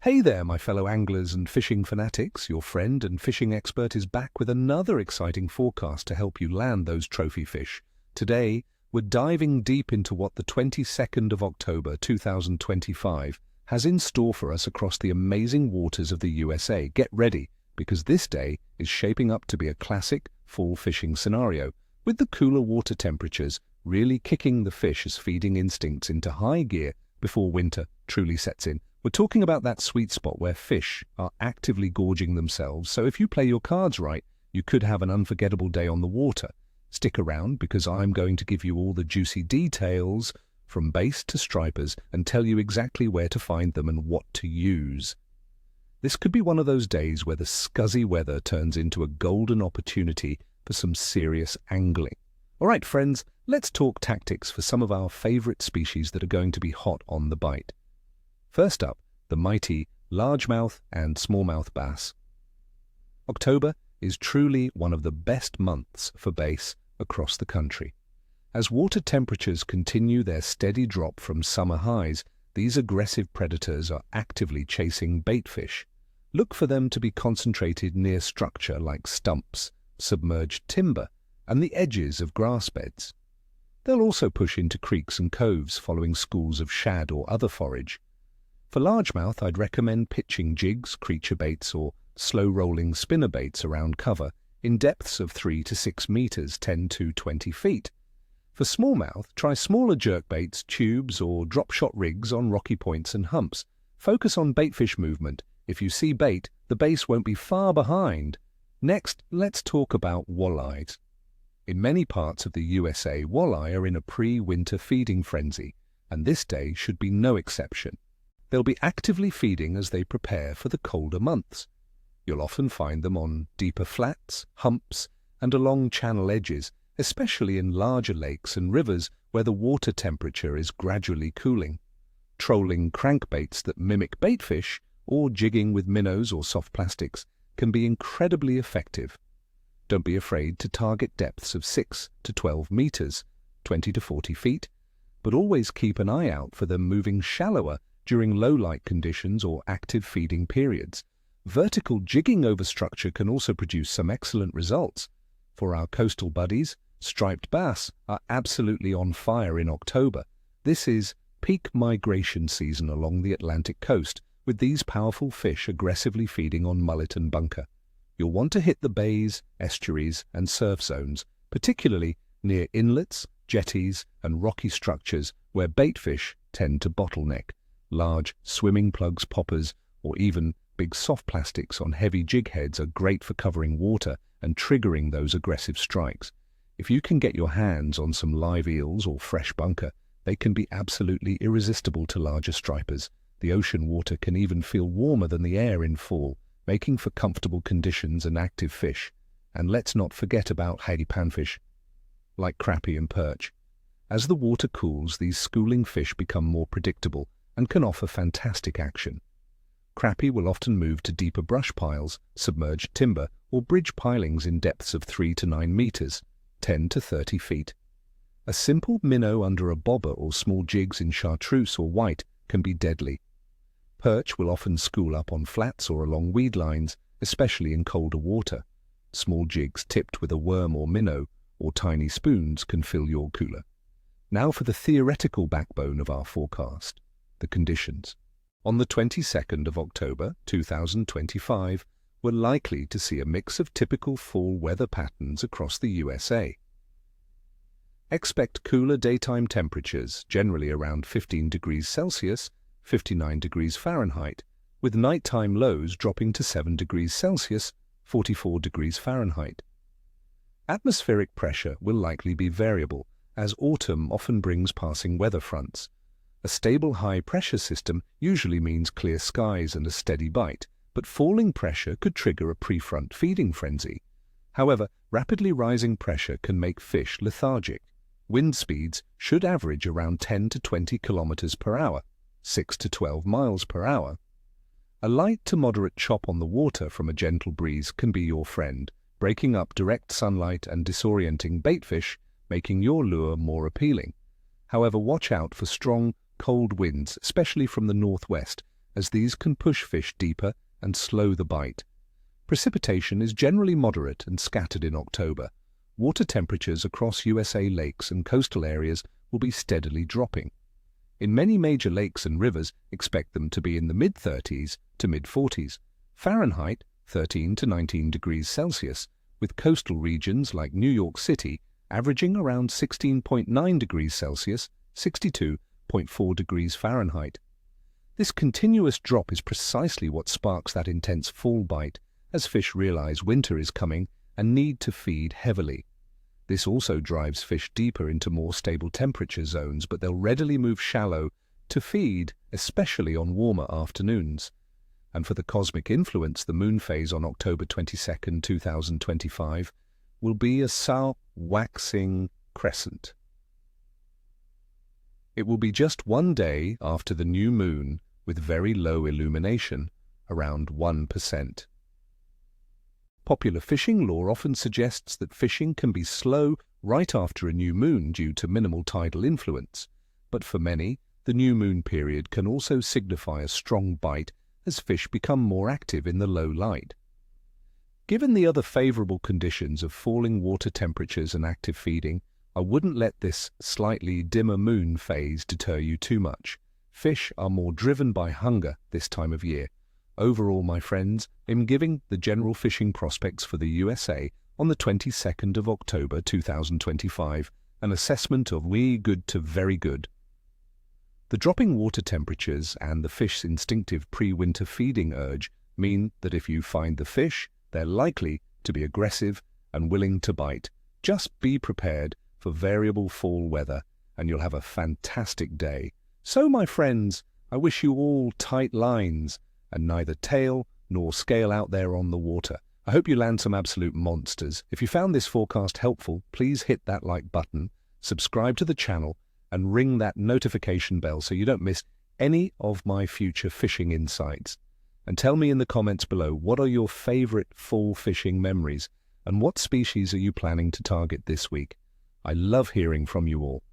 Hey there, my fellow anglers and fishing fanatics. Your friend and fishing expert is back with another exciting forecast to help you land those trophy fish. Today, we're diving deep into what the 22nd of October 2025 has in store for us across the amazing waters of the USA. Get ready, because this day is shaping up to be a classic fall fishing scenario, with the cooler water temperatures really kicking the fish's feeding instincts into high gear before winter truly sets in. We're talking about that sweet spot where fish are actively gorging themselves, so if you play your cards right, you could have an unforgettable day on the water. Stick around, because I'm going to give you all the juicy details from bass to stripers and tell you exactly where to find them and what to use. This could be one of those days where the scuzzy weather turns into a golden opportunity for some serious angling. All right, friends, let's talk tactics for some of our favorite species that are going to be hot on the bite. First up, the mighty largemouth and smallmouth bass. October is truly one of the best months for bass across the country. As water temperatures continue their steady drop from summer highs, these aggressive predators are actively chasing baitfish. Look for them to be concentrated near structure like stumps, submerged timber, and the edges of grass beds. They'll also push into creeks and coves following schools of shad or other forage. For largemouth, I'd recommend pitching jigs, creature baits, or slow-rolling spinner baits around cover in depths of 3 to 6 meters, 10 to 20 feet. For smallmouth, try smaller jerkbaits, tubes, or drop-shot rigs on rocky points and humps. Focus on baitfish movement. If you see bait, the base won't be far behind. Next, let's talk about walleyes. In many parts of the USA, walleye are in a pre-winter feeding frenzy, and this day should be no exception. They'll be actively feeding as they prepare for the colder months. You'll often find them on deeper flats, humps, and along channel edges, especially in larger lakes and rivers where the water temperature is gradually cooling. Trolling crankbaits that mimic baitfish or jigging with minnows or soft plastics can be incredibly effective. Don't be afraid to target depths of 6 to 12 meters, 20 to 40 feet, but always keep an eye out for them moving shallower during low light conditions or active feeding periods. Vertical jigging over structure can also produce some excellent results. For our coastal buddies, striped bass are absolutely on fire in October. This is peak migration season along the Atlantic coast, with these powerful fish aggressively feeding on mullet and bunker. You'll want to hit the bays, estuaries, and surf zones, particularly near inlets, jetties, and rocky structures where baitfish tend to bottleneck. Large swimming plugs, poppers, or even big soft plastics on heavy jig heads are great for covering water and triggering those aggressive strikes. If you can get your hands on some live eels or fresh bunker, they can be absolutely irresistible to larger stripers. The ocean water can even feel warmer than the air in fall, making for comfortable conditions and active fish. And let's not forget about hardy panfish, like crappie and perch. As the water cools, these schooling fish become more predictable and can offer fantastic action. Crappie will often move to deeper brush piles, submerged timber, or bridge pilings in depths of 3 to 9 meters, 10 to 30 feet. A simple minnow under a bobber or small jigs in chartreuse or white can be deadly. Perch will often school up on flats or along weed lines, especially in colder water. Small jigs tipped with a worm or minnow, or tiny spoons can fill your cooler. Now for the theoretical backbone of our forecast. The conditions. On the 22nd of October 2025, we're likely to see a mix of typical fall weather patterns across the USA. Expect cooler daytime temperatures, generally around 15 degrees Celsius, 59 degrees Fahrenheit, with nighttime lows dropping to 7 degrees Celsius, 44 degrees Fahrenheit. Atmospheric pressure will likely be variable, as autumn often brings passing weather fronts. A stable high-pressure system usually means clear skies and a steady bite, but falling pressure could trigger a pre-front feeding frenzy. However, rapidly rising pressure can make fish lethargic. Wind speeds should average around 10 to 20 kilometers per hour, 6 to 12 miles per hour. A light to moderate chop on the water from a gentle breeze can be your friend, breaking up direct sunlight and disorienting baitfish, making your lure more appealing. However, watch out for strong, cold winds, especially from the northwest, as these can push fish deeper and slow the bite. Precipitation is generally moderate and scattered in October. Water temperatures across USA lakes and coastal areas will be steadily dropping. In many major lakes and rivers, expect them to be in the mid-30s to mid-40s Fahrenheit, 13 to 19 degrees Celsius, with coastal regions like New York City averaging around 16.9 degrees Celsius, 62.4 degrees Fahrenheit. This continuous drop is precisely what sparks that intense fall bite, as fish realize winter is coming and need to feed heavily. This also drives fish deeper into more stable temperature zones, but they'll readily move shallow to feed, especially on warmer afternoons. And for the cosmic influence, the moon phase on October 22nd, 2025, will be a waxing crescent. It will be just one day after the new moon with very low illumination, around 1%. Popular fishing lore often suggests that fishing can be slow right after a new moon due to minimal tidal influence, but for many, the new moon period can also signify a strong bite as fish become more active in the low light. Given the other favorable conditions of falling water temperatures and active feeding, I wouldn't let this slightly dimmer moon phase deter you too much. Fish are more driven by hunger this time of year. Overall, my friends, I'm giving the general fishing prospects for the USA on the 22nd of October 2025 an assessment of good to very good. The dropping water temperatures and the fish's instinctive pre-winter feeding urge mean that if you find the fish, they're likely to be aggressive and willing to bite. Just be prepared for variable fall weather and you'll have a fantastic day. So, my friends, I wish you all tight lines and neither tail nor scale out there on the water. I hope you land some absolute monsters. If you found this forecast helpful, please hit that like button, subscribe to the channel, and ring that notification bell so you don't miss any of my future fishing insights. And tell me in the comments below, what are your favorite fall fishing memories and what species are you planning to target this week? I love hearing from you all.